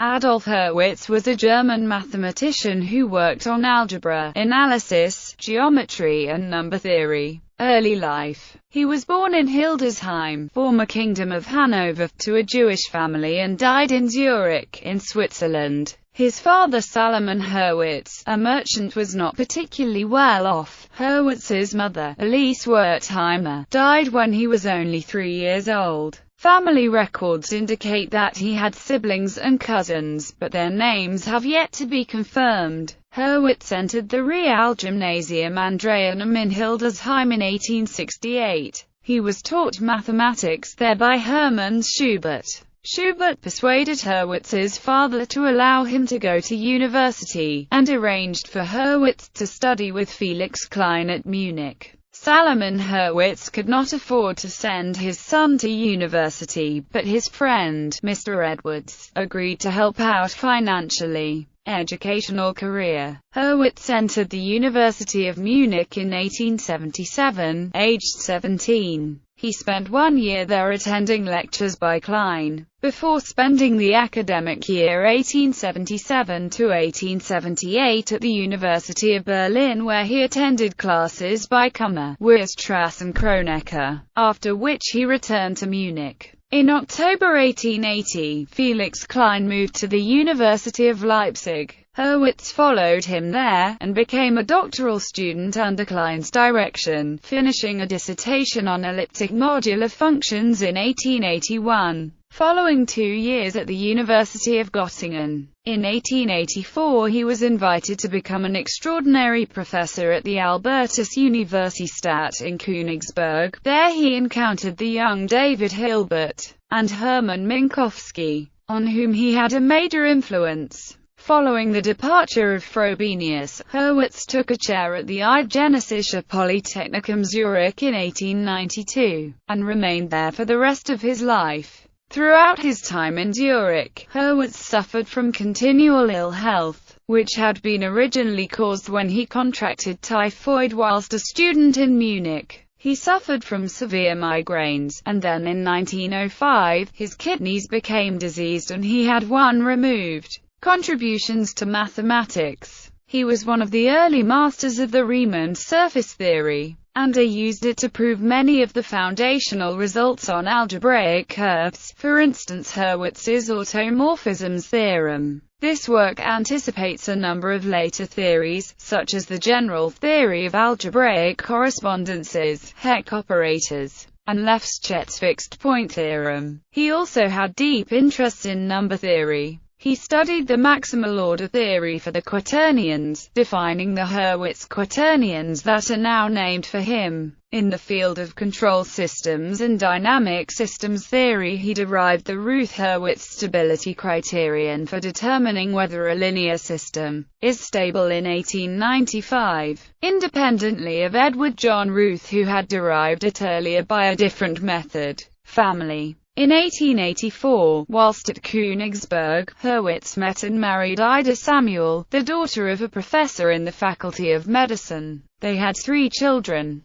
Adolf Hurwitz was a German mathematician who worked on algebra, analysis, geometry and number theory. Early life. He was born in Hildesheim, former Kingdom of Hanover, to a Jewish family and died in Zurich, in Switzerland. His father Salomon Hurwitz, a merchant, was not particularly well off. Hurwitz's mother, Elise Wertheimer, died when he was only 3 years old. Family records indicate that he had siblings and cousins, but their names have yet to be confirmed. Hurwitz entered the Realgymnasium Andreanum in Hildesheim in 1868. He was taught mathematics there by Hermann Schubert. Schubert persuaded Hurwitz's father to allow him to go to university, and arranged for Hurwitz to study with Felix Klein at Munich. Salomon Hurwitz could not afford to send his son to university, but his friend, Mr. Edwards, agreed to help out financially. Educational career. Hurwitz entered the University of Munich in 1877, aged 17. He spent 1 year there attending lectures by Klein, before spending the academic year 1877 to 1878 at the University of Berlin, where he attended classes by Kummer, Weierstrass and Kronecker, after which he returned to Munich. In October 1880, Felix Klein moved to the University of Leipzig. Hurwitz followed him there, and became a doctoral student under Klein's direction, finishing a dissertation on elliptic modular functions in 1881. Following 2 years at the University of Göttingen, in 1884 he was invited to become an extraordinary professor at the Albertus Universität in Königsberg. There he encountered the young David Hilbert, and Hermann Minkowski, on whom he had a major influence. Following the departure of Frobenius, Hurwitz took a chair at the Eidgenössische Polytechnikum Zurich in 1892, and remained there for the rest of his life. Throughout his time in Zurich, Hurwitz suffered from continual ill health, which had been originally caused when he contracted typhoid whilst a student in Munich. He suffered from severe migraines, and then in 1905, his kidneys became diseased and he had one removed. Contributions to mathematics. He was one of the early masters of the Riemann surface theory, and used it to prove many of the foundational results on algebraic curves, for instance Hurwitz's automorphisms theorem. This work anticipates a number of later theories, such as the general theory of algebraic correspondences, Heck operators, and Lefschetz fixed-point theorem. He also had deep interest in number theory. He studied the maximal order theory for the quaternions, defining the Hurwitz quaternions that are now named for him. In the field of control systems and dynamic systems theory, he derived the Routh-Hurwitz stability criterion for determining whether a linear system is stable in 1895, independently of Edward John Routh, who had derived it earlier by a different method. Family. In 1884, whilst at Königsberg, Hurwitz met and married Ida Samuel, the daughter of a professor in the Faculty of Medicine. They had 3 children.